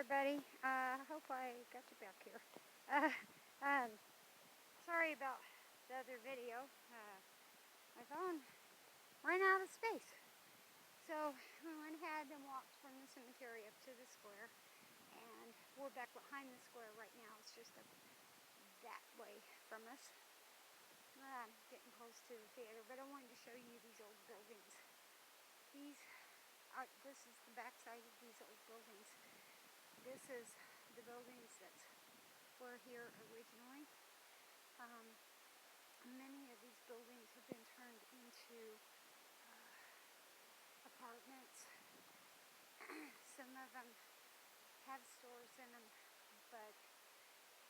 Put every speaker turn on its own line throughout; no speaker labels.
everybody. Hope I got you back here. Uh, um, Sorry about the other video. My phone ran out of space. So we went ahead and walked from the cemetery up to the square. And we're back behind the square right now. It's just up that way from us. Getting close to the theater, but I wanted to show you these old buildings. This is the backside of these old buildings. This is the buildings that were here originally. Many of these buildings have been turned into apartments. Some of them have stores in them, but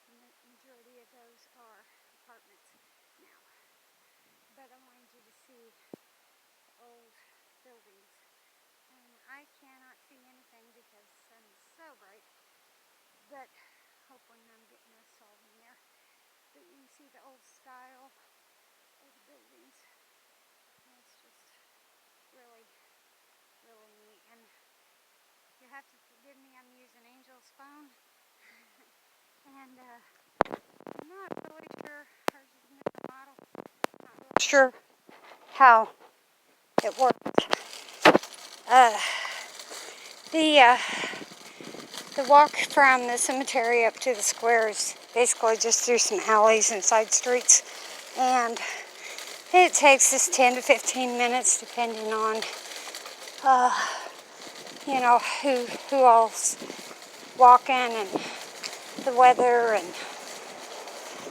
the majority of those are apartments now. But I wanted you to see old buildings. And I cannot see anything because the sun is so bright, but hoping I'm getting us all in there. But you can see the old style of the buildings. And it's just really, really neat. And you have to forgive me, I'm using Angel's phone. And I'm not really sure, hers is a newer model. Not really sure how it works. The walk from the cemetery up to the square is basically just through some alleys and side streets, and it takes us 10 to 15 minutes depending on who all's walking and the weather and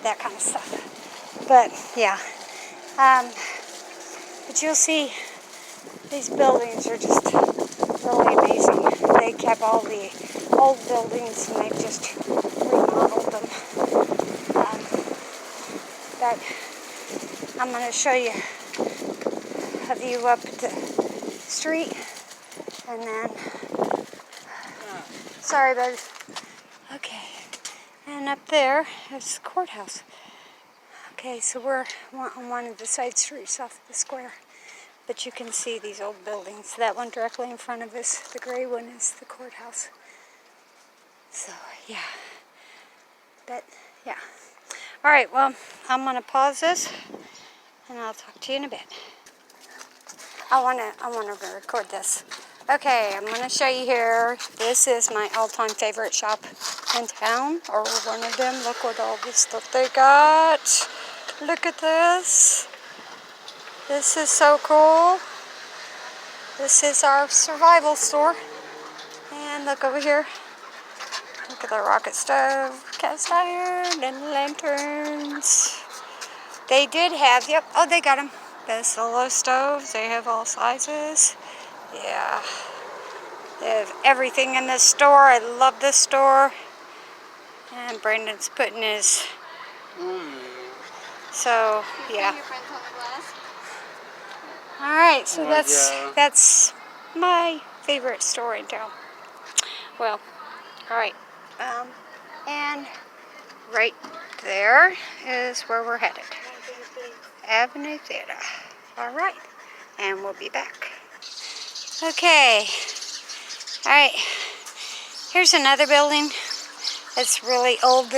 that kind of stuff. But yeah, but you'll see these buildings are just really amazing. They kept all the old buildings and they've just remodeled them. But I'm going to show you a view up at the street, and then, sorry baby. Okay, and up there is the courthouse. Okay, so we're on one of the side streets off the square. But you can see these old buildings. That one directly in front of us, the gray one, is the courthouse. So, yeah. But, yeah. All right, well, I'm going to pause this, and I'll talk to you in a bit. I want to record this. Okay, I'm going to show you here. This is my all-time favorite shop in town, or one of them. Look at all the stuff they got. Look at this. This is so cool. This is our survival store. And look over here. Look at the rocket stove, cast iron, and lanterns. They did have, they got them. The solo stoves, they have all sizes. Yeah. They have everything in this store. I love this store. And Brandon's putting his... So, yeah. Alright, so that's my favorite store in town. Well, alright. And right there is where we're headed. Avenue Theater. Alright. And we'll be back. Okay. Alright. Here's another building. It's really old.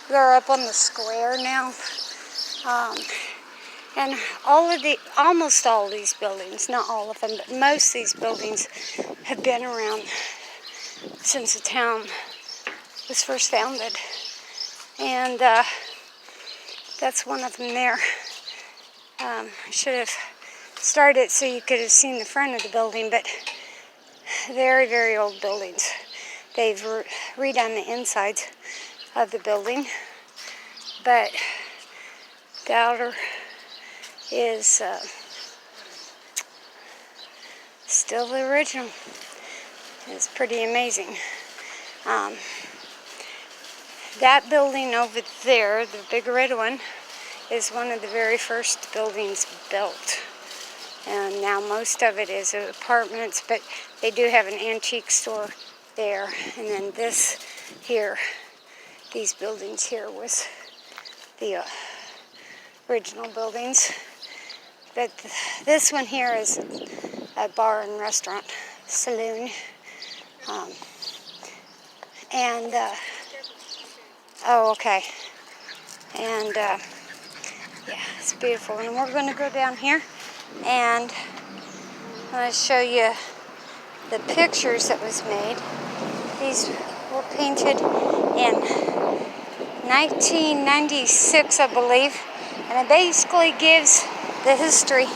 They're up on the square now. And almost all of these buildings, not all of them, but most of these buildings have been around since the town was first founded. And that's one of them there. I should have started it so you could have seen the front of the building, but very, very old buildings. They've redone the insides of the building, but the outer is still the original. It's pretty amazing. That building over there, the big red one, is one of the very first buildings built. And now most of it is apartments, but they do have an antique store there. And then this here, these buildings here was the original buildings. But this one here is a bar and restaurant, saloon. And, oh, okay. And, yeah, it's beautiful. And we're going to go down here, and I'm going to show you the pictures that was made. These were painted in 1996, I believe, and it basically gives the history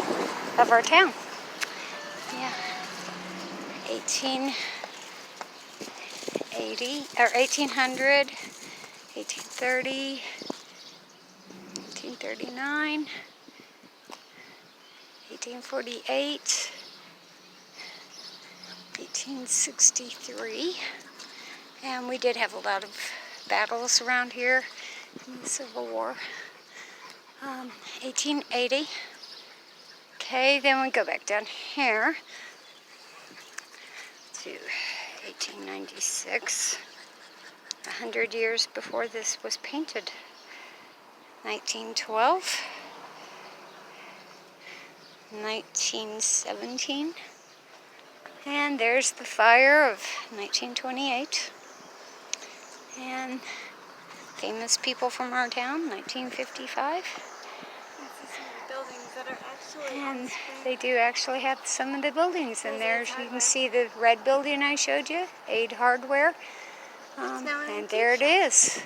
of our town. Yeah, 1880 or 1800, 1830, 1839, 1848, 1863, and we did have a lot of battles around here in the Civil War. 1880. Okay, then we go back down here to 1896, 100 years before this was painted. 1912, 1917, and there's the fire of 1928, and famous people from our town, 1955. And they do actually have some of the buildings in there. You can see the red building I showed you, Aid Hardware, and there it is.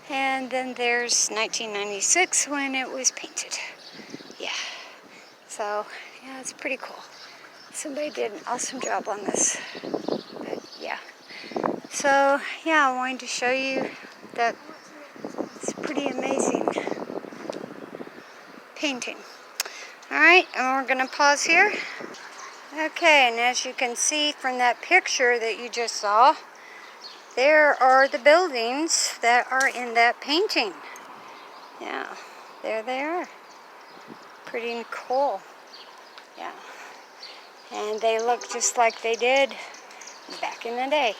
And then there's 1996 when it was painted. Yeah, so yeah, it's pretty cool. Somebody did an awesome job on this, but yeah. So yeah, I wanted to show you that it's pretty amazing painting. Alright, and we're going to pause here. Okay, and as you can see from that picture that you just saw, there are the buildings that are in that painting. Yeah, there they are. Pretty cool. Yeah. And they look just like they did back in the day.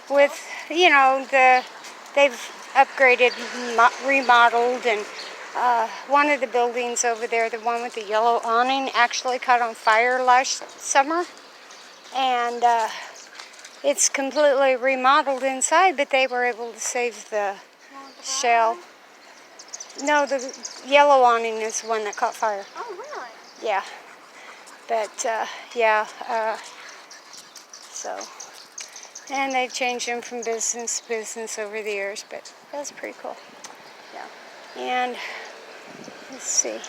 With, you know, they've upgraded, remodeled, and one of the buildings over there, the one with the yellow awning, actually caught on fire last summer. And it's completely remodeled inside, but they were able to save the shell. No, the yellow awning is the one that caught fire.
Oh, really?
Yeah. But, yeah, so, and they've changed them from business to business over the years, but that's pretty cool. Yeah. And, let's see,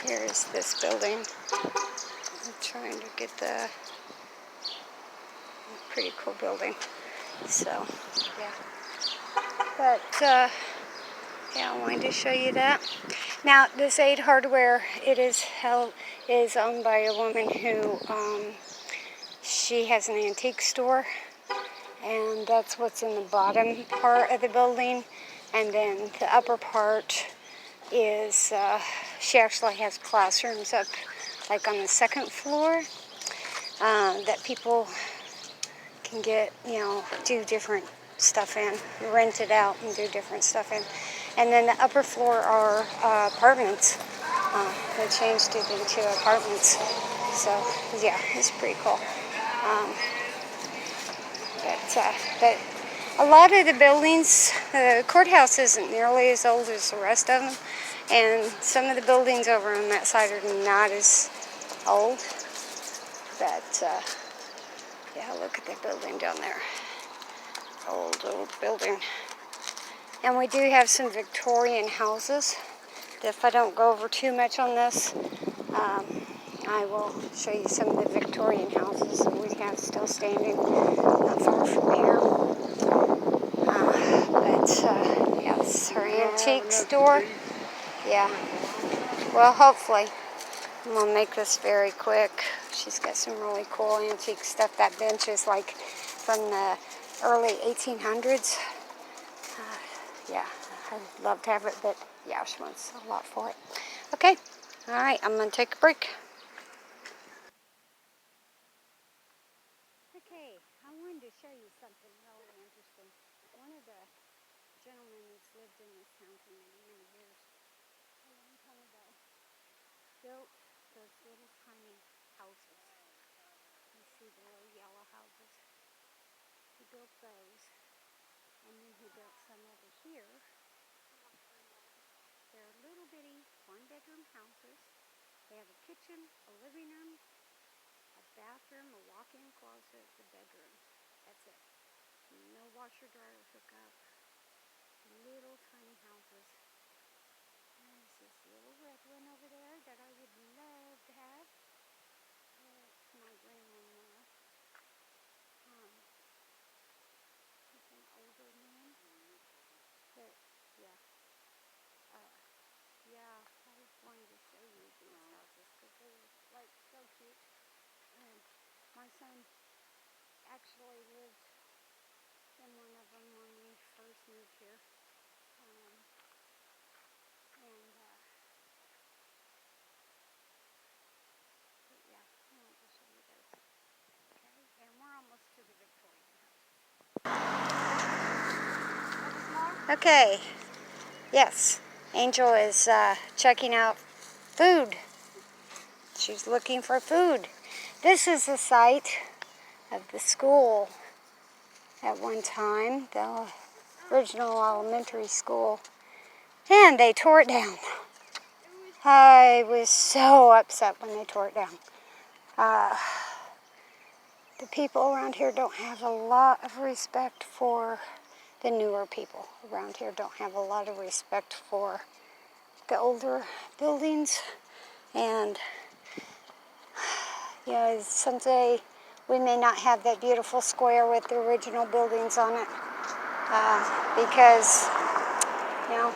here's this building. I'm trying to get the pretty cool building. So, yeah. But, yeah, I wanted to show you that. Now, this Aid Hardware, it is owned by a woman who, she has an antique store, and that's what's in the bottom part of the building. And then the upper part is, she actually has classrooms up, like on the second floor, that people can get, you know, do different stuff in, rent it out and do different stuff in. And then the upper floor are apartments. They changed it into apartments. So, yeah, it's pretty cool. But a lot of the buildings, the courthouse isn't nearly as old as the rest of them. And some of the buildings over on that side are not as old. But, yeah, look at that building down there. Old building. And we do have some Victorian houses. If I don't go over too much on this, I will show you some of the Victorian houses that we have still standing not far from here. Yeah, this is her antique store. Yeah. Well, hopefully. I'm going to make this very quick. She's got some really cool antique stuff. That bench is like from the early 1800s. Yeah, I'd love to have it, but yeah, she wants a lot for it. Okay, all right, I'm going to take a break. Okay, I wanted to show you something really interesting. One of the gentlemen that's lived in this town for many, many years, a long time ago, built those little tiny houses. You see the little yellow houses. He built those. And then he built some over here. They're little bitty one-bedroom houses. They have a kitchen, a living room, a bathroom, a walk-in closet, a bedroom. That's it. No washer dryer hookup. Little tiny houses. And there's this little red one over there that I would love to have. It's my green one there. It's an older man. But yeah. Yeah, I was wanting to show you these houses because they were like so cute. And my son actually lived in one of them when we first moved here. But yeah, I wanted to show you those. Okay, and we're almost to the Victorian house. Okay, yes, Angel is checking out food. She's looking for food. This is the site of the school at one time, the original elementary school, and they tore it down. I was so upset when they tore it down. The people around here don't have a lot of respect for the newer people around here, don't have a lot of respect for the older buildings. And yeah, someday we may not have that beautiful square with the original buildings on it because, you know,